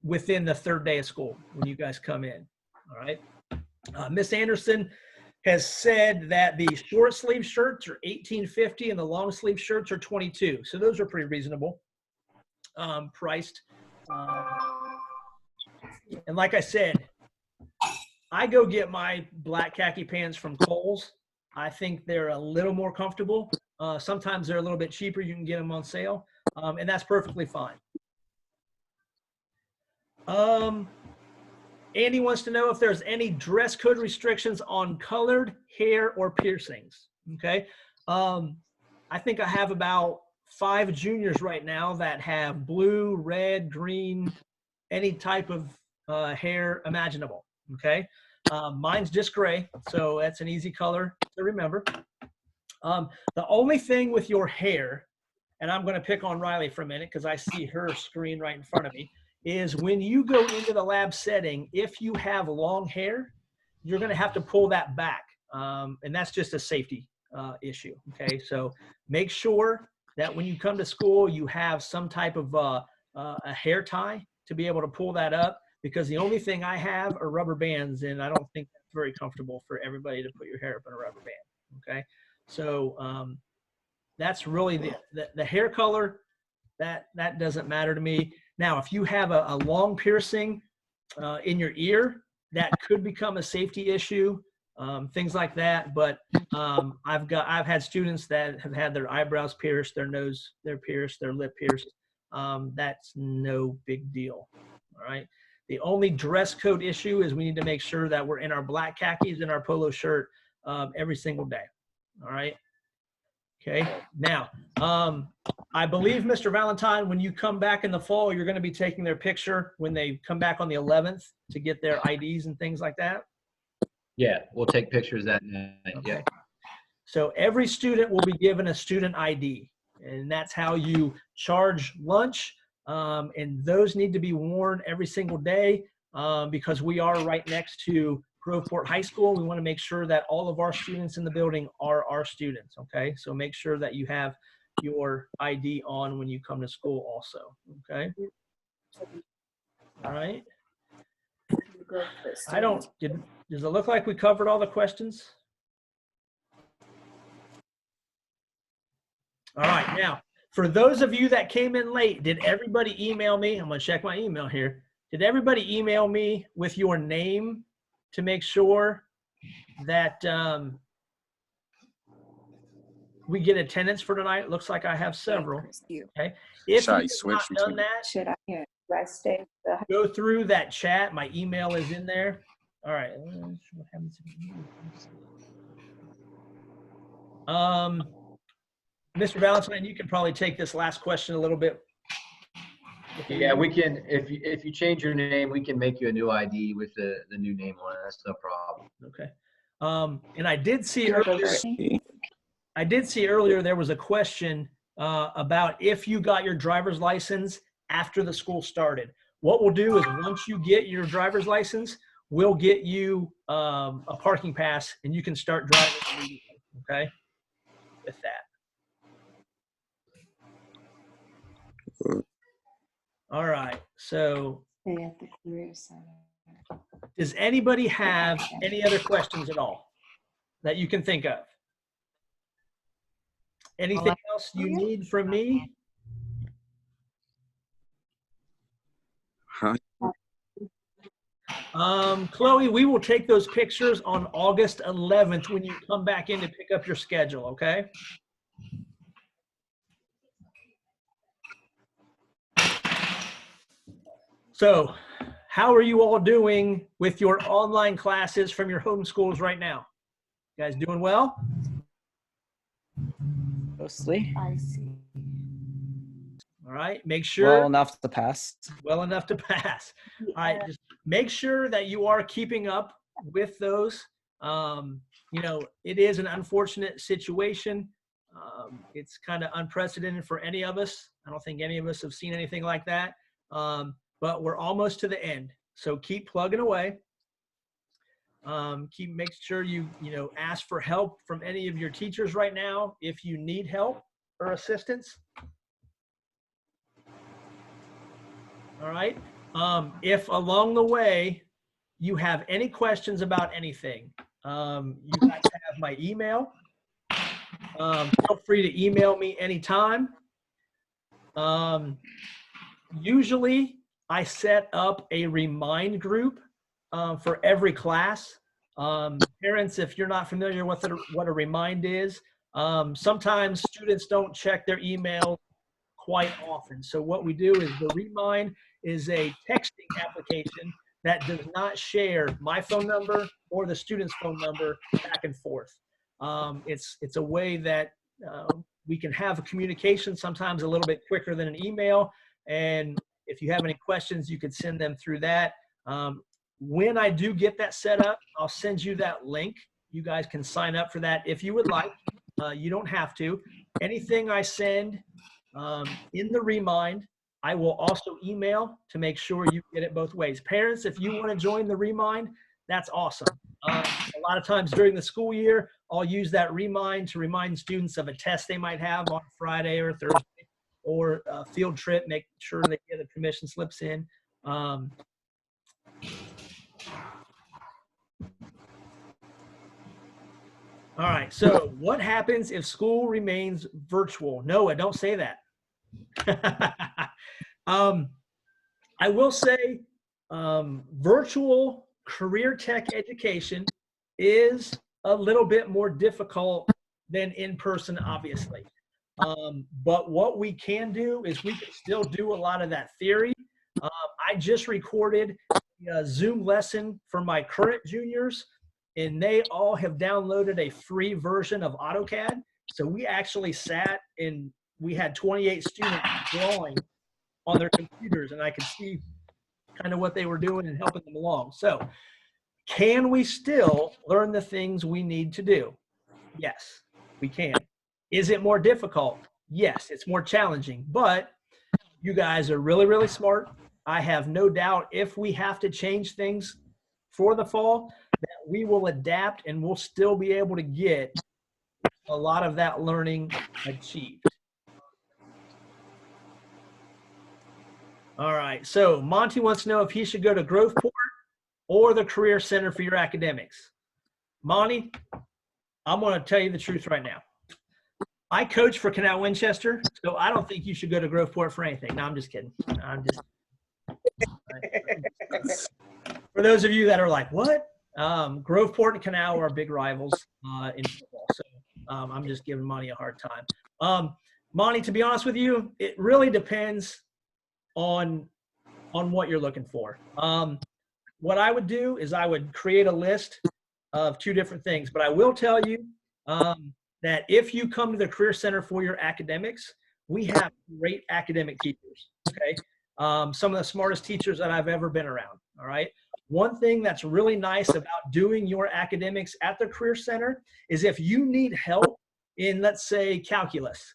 within the 3rd day of school when you guys come in, all right? Miss Anderson has said that the short sleeve shirts are $18.50 and the long sleeve shirts are $22. So those are pretty reasonable priced. And like I said, I go get my black khaki pants from Kohl's. I think they're a little more comfortable. Sometimes they're a little bit cheaper. You can get them on sale, and that's perfectly fine. Andy wants to know if there's any dress code restrictions on colored hair or piercings. Okay. I think I have about 5 juniors right now that have blue, red, green, any type of hair imaginable. Okay. Mine's just gray, so that's an easy color to remember. The only thing with your hair, and I'm going to pick on Riley for a minute because I see her screen right in front of me, is when you go into the lab setting, if you have long hair, you're going to have to pull that back. And that's just a safety issue. Okay. So make sure that when you come to school, you have some type of a hair tie to be able to pull that up, because the only thing I have are rubber bands, and I don't think that's very comfortable for everybody to put your hair up in a rubber band. Okay. So that's really the hair color. That doesn't matter to me. Now, if you have a long piercing in your ear, that could become a safety issue, things like that. But I've had students that have had their eyebrows pierced, their nose, they're pierced, their lip pierced. That's no big deal. All right. The only dress code issue is we need to make sure that we're in our black khakis and our polo shirt every single day. All right. Okay. Now, I believe, Mr. Valentine, when you come back in the fall, you're going to be taking their picture when they come back on the 11th to get their IDs and things like that. Yeah, we'll take pictures that night. Okay. Yeah. So every student will be given a student ID, and that's how you charge lunch. And those need to be worn every single day because we are right next to Groveport High School. We want to make sure that all of our students in the building are our students. Okay. So make sure that you have your ID on when you come to school also. Okay. All right. Does it look like we covered all the questions? All right. Now, for those of you that came in late, did everybody email me? I'm going to check my email here. Did everybody email me with your name to make sure that we get attendance for tonight? It looks like I have several. Okay. If you have not done that, Should I rest day? go through that chat. My email is in there. All right. Mr. Valentine, you can probably take this last question a little bit. Yeah, we can. If you change your name, we can make you a new ID with the new name on it. That's no problem. Okay. And I did see earlier there was a question about if you got your driver's license after the school started. What we'll do is once you get your driver's license, we'll get you a parking pass and you can start driving immediately, okay, with that. All right, so At the Career Center. does anybody have any other questions at all that you can think of? Anything else you need from me? Chloe, we will take those pictures on August 11th when you come back in to pick up your schedule, okay? So, how are you all doing with your online classes from your home schools right now? You guys doing well? Mostly. I see. All right, make sure. Well enough to pass. Well enough to pass. All right, just make sure that you are keeping up with those. You know, it is an unfortunate situation. It's kind of unprecedented for any of us. I don't think any of us have seen anything like that. But we're almost to the end. So keep plugging away. Make sure you ask for help from any of your teachers right now if you need help or assistance. All right. If along the way you have any questions about anything, you guys have my email. Feel free to email me anytime. Usually I set up a remind group for every class. Parents, if you're not familiar with what a remind is, sometimes students don't check their email quite often. So what we do is the remind is a texting application that does not share my phone number or the student's phone number back and forth. It's a way that we can have a communication sometimes a little bit quicker than an email. And if you have any questions, you could send them through that. When I do get that set up, I'll send you that link. You guys can sign up for that if you would like. You don't have to. Anything I send in the remind, I will also email to make sure you get it both ways. Parents, if you want to join the remind, that's awesome. A lot of times during the school year, I'll use that remind to remind students of a test they might have on Friday or Thursday, or a field trip, make sure they get the permission slips in. All right, so what happens if school remains virtual? Noah, don't say that. I will say virtual career tech education is a little bit more difficult than in person, obviously. But what we can do is we can still do a lot of that theory. I just recorded a Zoom lesson for my current juniors, and they all have downloaded a free version of AutoCAD. So we actually sat and we had 28 students drawing on their computers, and I could see kind of what they were doing and helping them along. So can we still learn the things we need to do? Yes, we can. Is it more difficult? Yes, it's more challenging, but you guys are really, really smart. I have no doubt if we have to change things for the fall, that we will adapt and we'll still be able to get a lot of that learning achieved. All right, so Monty wants to know if he should go to Groveport or the Career Center for your academics. Monty, I'm going to tell you the truth right now. I coach for Canal Winchester, so I don't think you should go to Groveport for anything. No, I'm just kidding. For those of you that are like, what? Groveport and Canal are big rivals in football, so I'm just giving Monty a hard time. Monty, to be honest with you, it really depends on what you're looking for. What I would do is I would create a list of 2 different things, but I will tell you that if you come to the Career Center for your academics, we have great academic teachers, okay? Some of the smartest teachers that I've ever been around, all right? One thing that's really nice about doing your academics at the Career Center is if you need help in, let's say, calculus,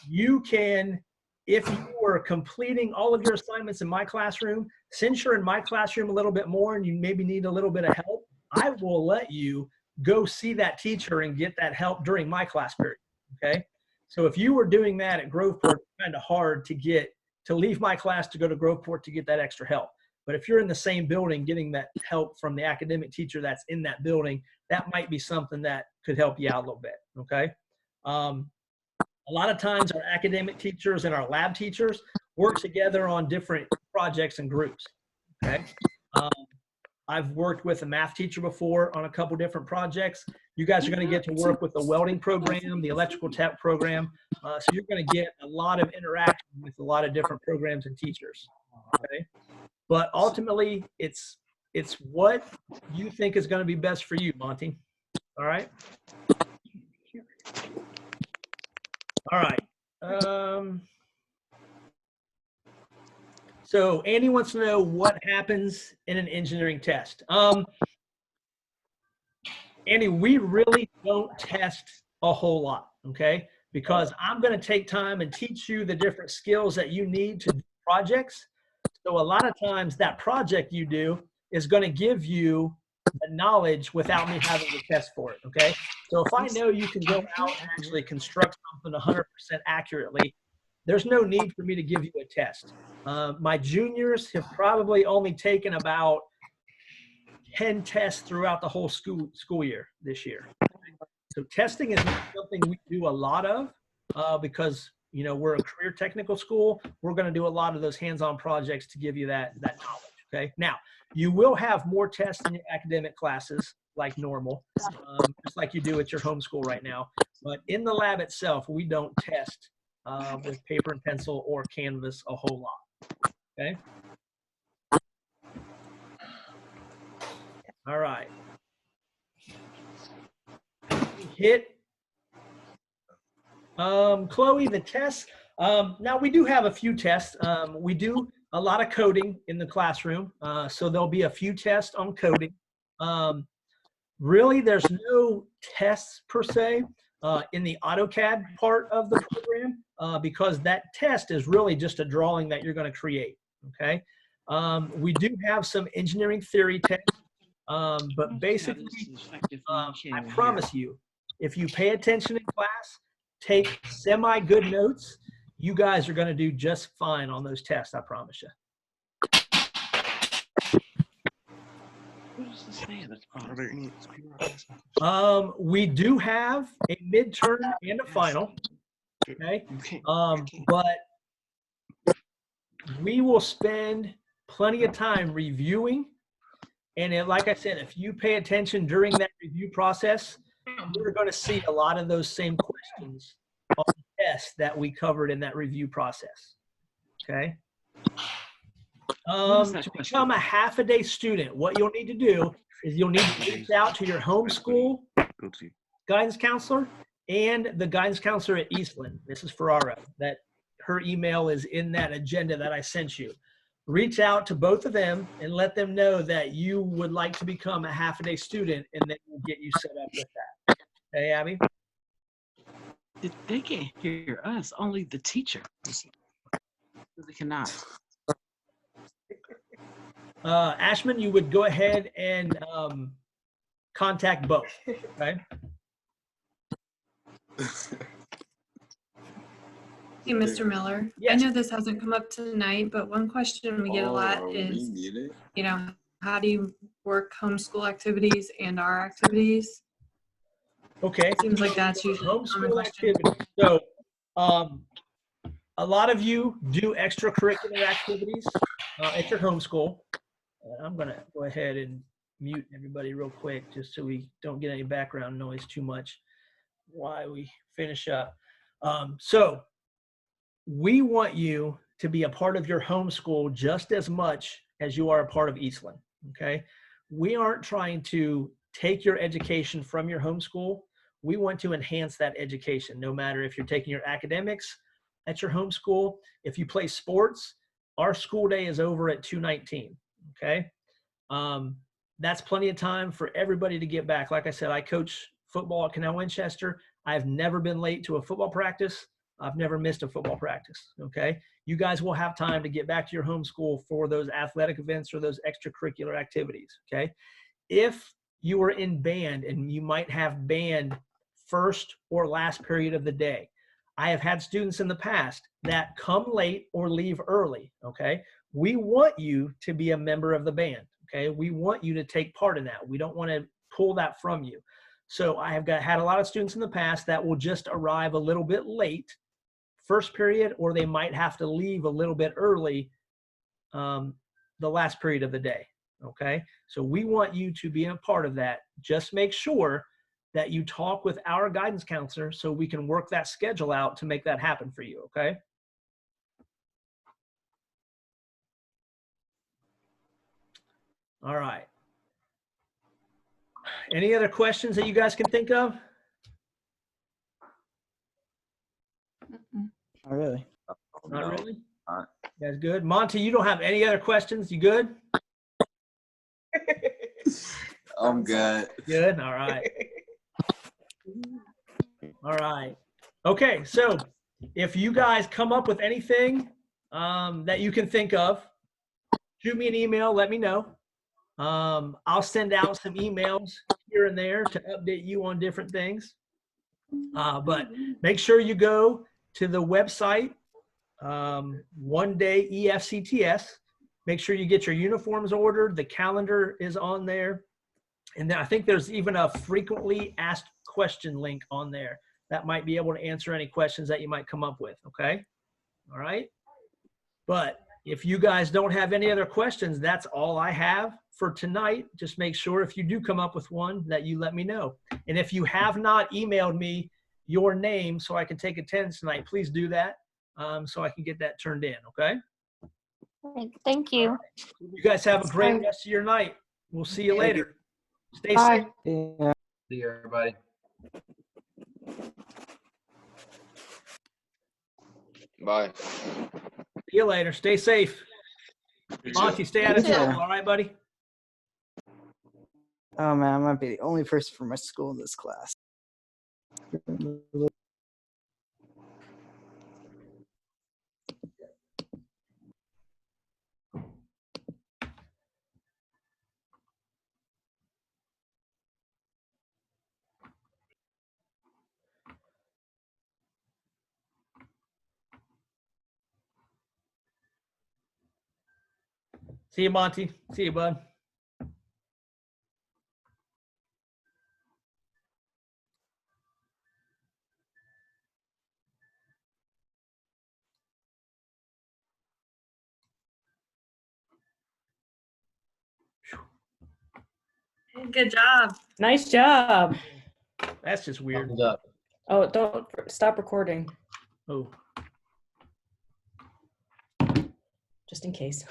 you can, if you were completing all of your assignments in my classroom, since you're in my classroom a little bit more and you maybe need a little bit of help, I will let you go see that teacher and get that help during my class period, okay? So if you were doing that at Groveport, it's kind of hard to leave my class to go to Groveport to get that extra help. But if you're in the same building getting that help from the academic teacher that's in that building, that might be something that could help you out a little bit, okay? A lot of times our academic teachers and our lab teachers work together on different projects and groups, okay? I've worked with a math teacher before on a couple different projects. You guys are going to get to work with the welding program, the electrical tech program. So you're going to get a lot of interaction with a lot of different programs and teachers, okay? But ultimately, it's what you think is going to be best for you, Monty. All right? All right. So Andy wants to know what happens in an engineering test. Andy, we really don't test a whole lot, okay? Because I'm going to take time and teach you the different skills that you need to do projects. So a lot of times that project you do is going to give you the knowledge without me having to test for it, okay? So if I know you can go out and actually construct something 100% accurately, there's no need for me to give you a test. My juniors have probably only taken about 10 tests throughout the whole school year this year. So testing is not something we do a lot of because, you know, we're a career technical school. We're going to do a lot of those hands-on projects to give you that knowledge, okay? Now, you will have more tests in your academic classes like normal, just like you do at your home school right now. But in the lab itself, we don't test with paper and pencil or Canvas a whole lot, okay? All right. Hit Chloe, the tests. Now we do have a few tests. We do a lot of coding in the classroom. So there'll be a few tests on coding. Really, there's no tests per se in the AutoCAD part of the program because that test is really just a drawing that you're going to create, okay? We do have some engineering theory tests, but basically, I promise you, if you pay attention in class, take semi-good notes, you guys are going to do just fine on those tests, I promise you. What does this say? Are there any we do have a midterm and a final, okay? But we will spend plenty of time reviewing. And like I said, if you pay attention during that review process, you're going to see a lot of those same questions on the test that we covered in that review process, okay? To become a half-a-day student, what you'll need to do is you'll need to reach out to your homeschool guidance counselor and the guidance counselor at Eastland, Mrs. Ferraro. That her email is in that agenda that I sent you. Reach out to both of them and let them know that you would like to become a half-a-day student, and then we'll get you set up with that. Hey, Abby? They can't hear us, only the teacher. They cannot. Ashman, you would go ahead and contact both, okay? Hey, Mr. Miller. Yes. I know this hasn't come up tonight, but one question we get a lot is, you know, how do you work homeschool activities and our activities? Okay. Seems like that's usually a common question. So, a lot of you do extracurricular activities at your homeschool. I'm going to go ahead and mute everybody real quick just so we don't get any background noise too much while we finish up. So we want you to be a part of your homeschool just as much as you are a part of Eastland, okay? We aren't trying to take your education from your homeschool. We want to enhance that education, no matter if you're taking your academics at your homeschool. If you play sports, our school day is over at 2:19, okay? That's plenty of time for everybody to get back. Like I said, I coach football at Canal Winchester. I've never been late to a football practice. I've never missed a football practice, okay? You guys will have time to get back to your home school for those athletic events or those extracurricular activities, okay? If you are in band and you might have band first or last period of the day, I have had students in the past that come late or leave early, okay? We want you to be a member of the band, okay? We want you to take part in that. We don't want to pull that from you. So I have had a lot of students in the past that will just arrive a little bit late first period, or they might have to leave a little bit early the last period of the day, okay? So we want you to be a part of that. Just make sure that you talk with our guidance counselor so we can work that schedule out to make that happen for you, okay? All right. Any other questions that you guys can think of? Not really. Not really? That's good. Monty, you don't have any other questions? You good? I'm good. Good. All right. All right. Okay. So if you guys come up with anything that you can think of, shoot me an email. Let me know. I'll send out some emails here and there to update you on different things. But make sure you go to the website, One Day EFCTS. Make sure you get your uniforms ordered. The calendar is on there. And then I think there's even a frequently asked question link on there that might be able to answer any questions that you might come up with, okay? All right? But if you guys don't have any other questions, that's all I have for tonight. Just make sure if you do come up with one that you let me know. And if you have not emailed me your name so I can take attendance tonight, please do that so I can get that turned in, okay? Thank you. You guys have a great rest of your night. We'll see you later. Stay safe. Yeah. See you, everybody. Bye. See you later. Stay safe. You Monty, too. stay out of You too. trouble. All right, buddy? Oh man, I might be the only person from my school in this class. See you, Monty. See you, bud. Good job. Nice job. That's just weird. Thumbs up. Oh, don't stop recording, Oh. just in case.